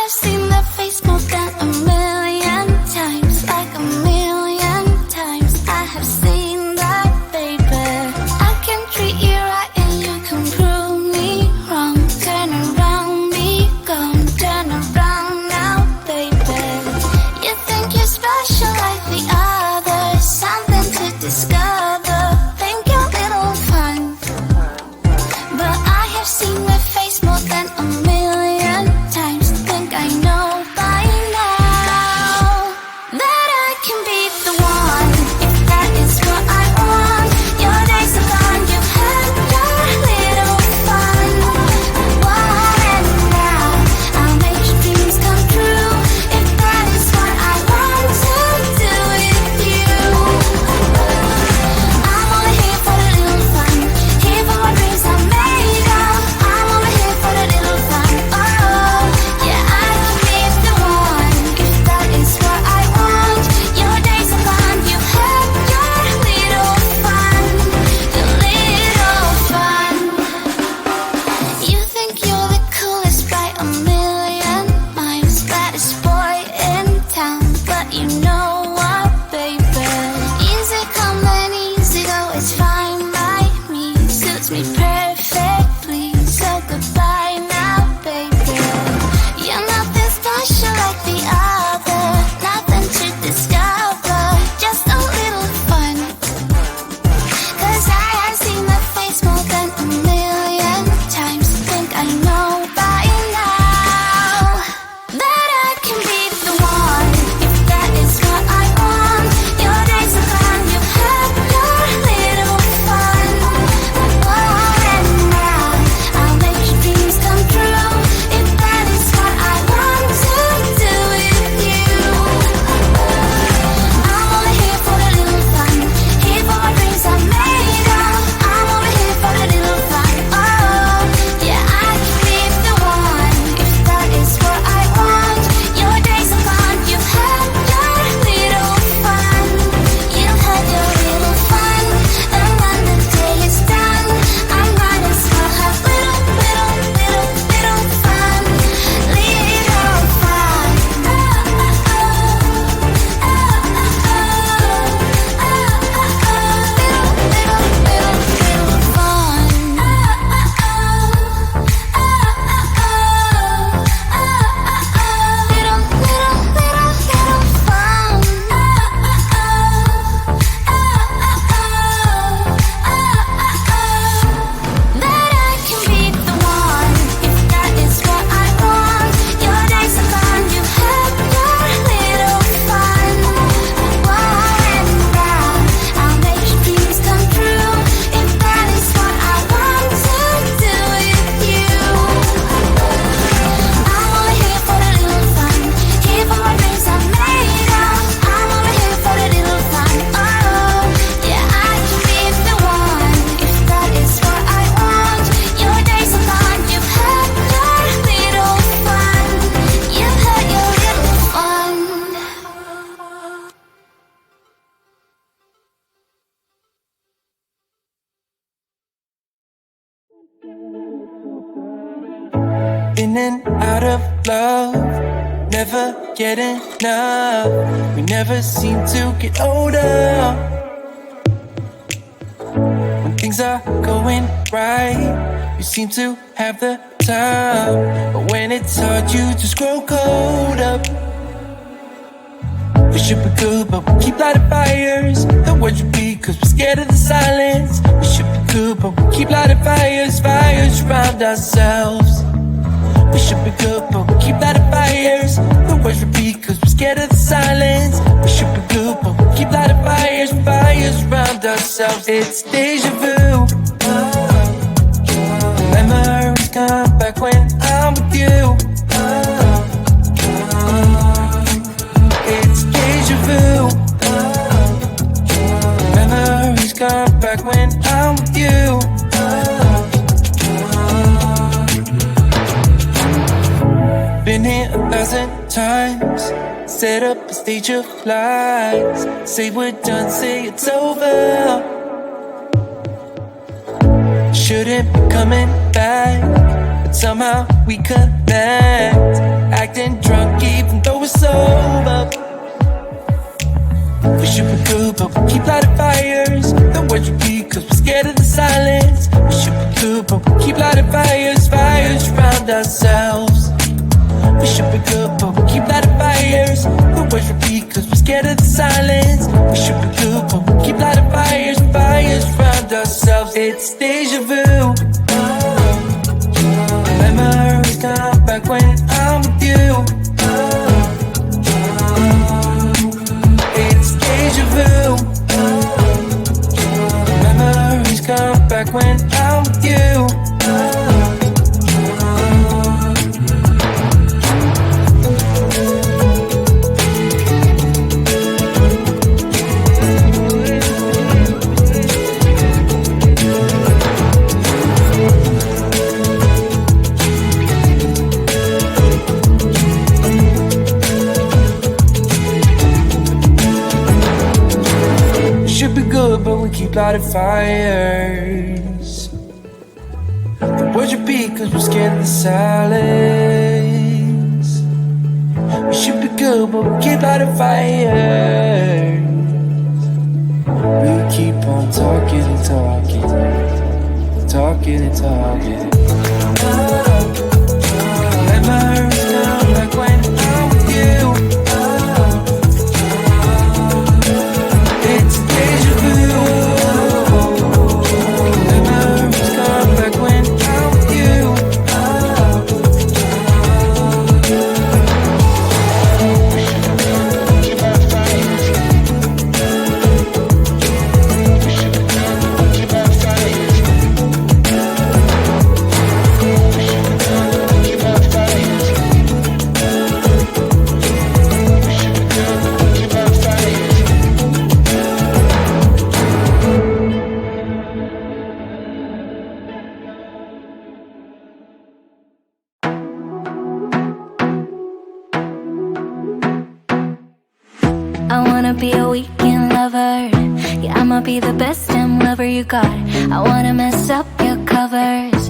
have seen that face more than a million times, like a million times. I have seen that, baby. I can treat you right and you can prove me wrong. Turn around, be gone, turn around now, baby. You think you're special like the others, something to discover. Think you're little fun, but I have seen that face more than a million times. Think I know by now that I can be the one, if that is what I want. Your days are gone, you've had your little fun. And now I'll make your dreams come true, if that is what I want to do with you. I'm only here for the little fun, here for my dreams are made of. I'm only here for the little fun. Oh, yeah, I can be the one, if that is what I want. Your days are gone, you've had your little fun, your little fun. You think you're the coolest by a million miles, baddest boy in town, but you know what, baby? Easy come and easy go, it's fine by me, suits me perfectly. So goodbye now, baby. You're nothing special like the other, nothing to discover, just a little fun. 'Cause I have seen that face more than a million times. Think I know by now that I can be the one, if that is what I want. Your days are gone, you've had your little fun. And now I'll make your dreams come true, if that is what I want to do with you. I'm only here for the little fun, here for my dreams are made of. I'm only here for the little fun. Oh, yeah, I can be the one, if that is what I want. Your days are gone, you've had your little fun. You've had your little fun, and when the day is done, I might as well have little fun. Little fun. That I can be the one, if that is what I want. Your days are gone, you've had your little fun. And now I'll make your dreams come true, if that is what I want to do with you. I'm only here for the little fun, here for my dreams are made of. I'm only here for the little fun. Oh, yeah, I can be the one, if that is what I want. Your days are gone, you've had your little fun. You've had your little fun. In and out of love, never get enough. We never seem to get older. When things are going right, you seem to have the time, but when it's hard, you just grow colder. We should be good, but we keep lighting fires. The words repeat, 'cause we're scared of the silence. We should be good, but we keep lighting fires, fires around ourselves. We should be good, but we keep lighting fires. The words repeat, 'cause we're scared of the silence. We should be good, but we keep lighting fires, fires around ourselves. It's deja vu. Memories come back when I'm with you. It's deja vu. Memories come back when I'm with you. Been here 1,000 times, set up a stage of lies. Say we're done, say it's over. Shouldn't be coming back, but somehow we connect. Act acting drunk even though we're sober. We should be good, but we keep lighting fires. The words repeat cause we're scared of the silence. We should be good, but we keep lighting fires, fires around ourselves. We should be good, but we keep lighting fires. The words repeat cause we're scared of the silence. We should be good, but we keep lighting fires, fires around ourselves. It's deja vu. Memories come back when I'm with you. It's deja vu. Memories come back when I'm with you. But we keep lighting fires. The words repeat cause we're scared of the silence. We should be good but we keep lighting fires. We keep on talking and talking, talking and talking. Memories come back when I'm with you. It's deja vu. Memories come back when I'm with you. Be a weekend lover. Yeah, I'ma be the best damn lover you got. I wanna mess up your covers.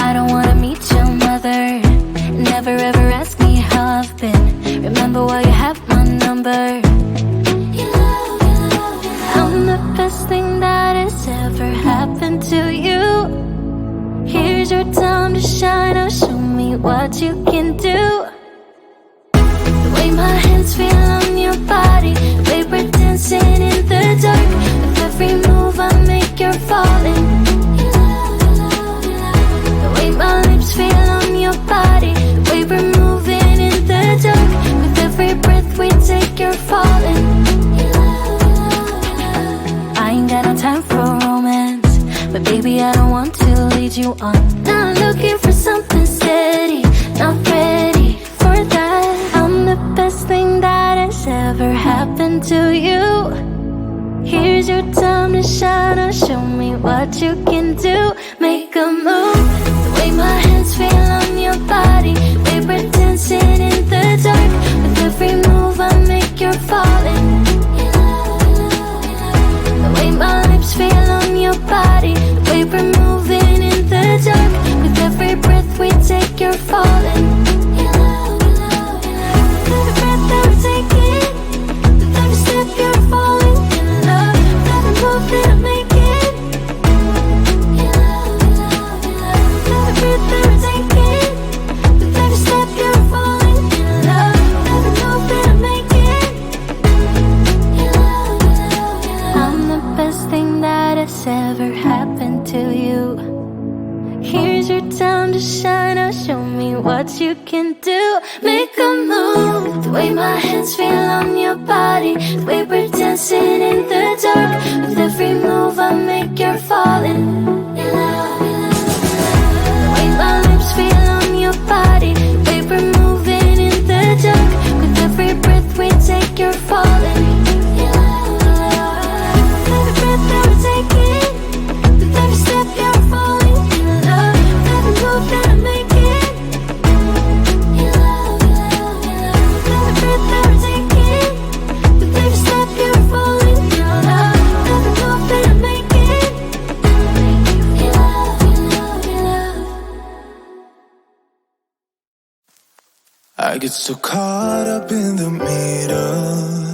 I don't wanna meet your mother. Never ever ask me how I've been. Remember while you have my number. I'm the best thing that has ever happened to you. Here's your time to shine. Now show me what you can do. My hands feel on your body. We were dancing in the dark. With every move I make, you're falling. The way my lips feel on your body. The way we're moving in the dark. With every breath we take, you're falling. I ain't got no time for romance, but baby I don't want to lead you on. Not looking for something steady, not ready for that. I'm the best thing that has ever happened to you. Here's your time to shine. Now show me what you can do. Make a move. The way my hands feel on your body. We were dancing in the dark. With every move I make, you're falling. The way my lips feel on your body. The way we're moving in the dark. With every breath we take, you're falling. Ever happened to you. Here's your time to shine. Now show me what you can do. Make a move. The way my hands feel on your body. The way we're dancing in the dark. With every move I make, you're falling. The way my lips feel on your body. The way we're moving in the dark. With every breath we take, you're falling. Every breath that we're taking. Every step you're falling in love. Every move that I make it. In love, in love, in love. Every breath that we're taking. With every step you're falling in love. Every move that I make it. I get so caught up in the middle,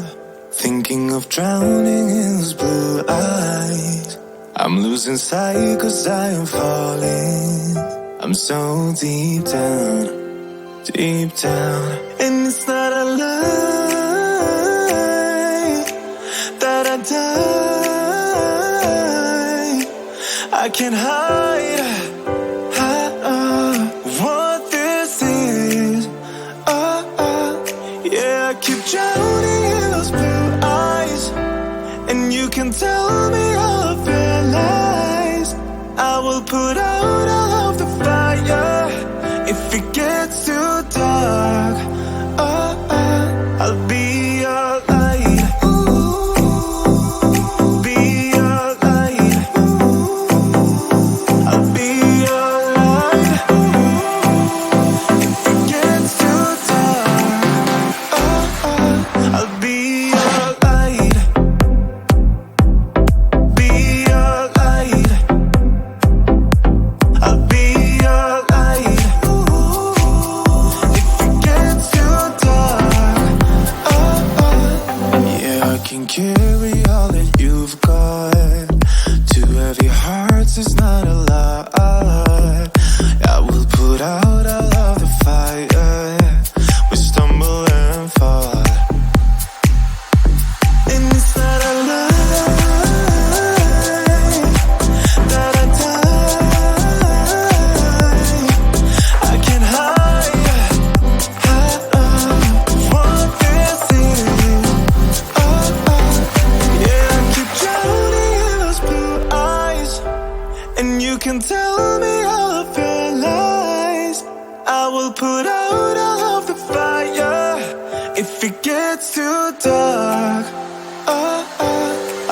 thinking of drowning in those blue eyes. I'm losing sight 'cause I am falling. I'm so deep down, and it's not a lie that I die. I can't hide what this is. Yeah, I keep drowning in those blue eyes, and you can tell me all of your lies. I will put out all of the fire if it gets too dark. I'll be your light. Be your light. I'll be your light. If it gets too dark, I'll be your light. Be your light. I'll be your light. If it gets too dark, yeah, I can carry all that you've got. Two heavy hearts is not a lot. I will put out all of the fire. We stumble and fall, and it's not a lie that I die. I can't hide what this is. Yeah, I keep drowning in those blue eyes, and you can tell me all of your lies. I will put out all of the fire if it gets too dark.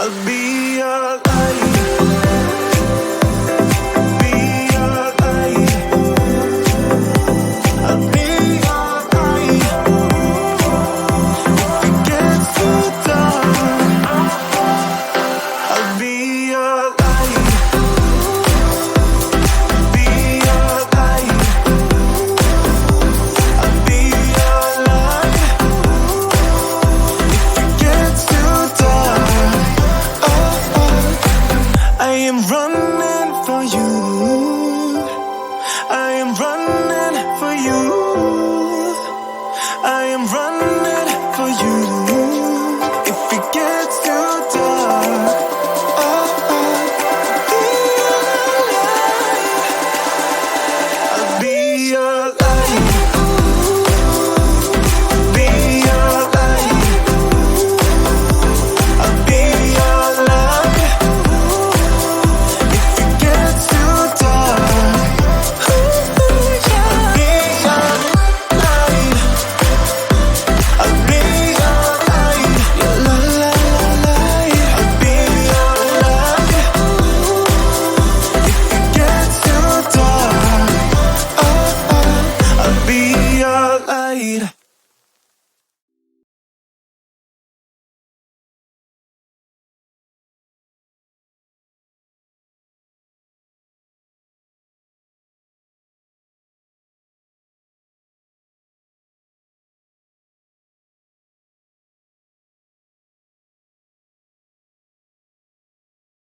I'll be your light. Be your light. I'll be your light. If it gets too dark, I'll be your light. Be your light. I'll be your light. If it gets too dark, I am running for you. I am running for you. I am running for you.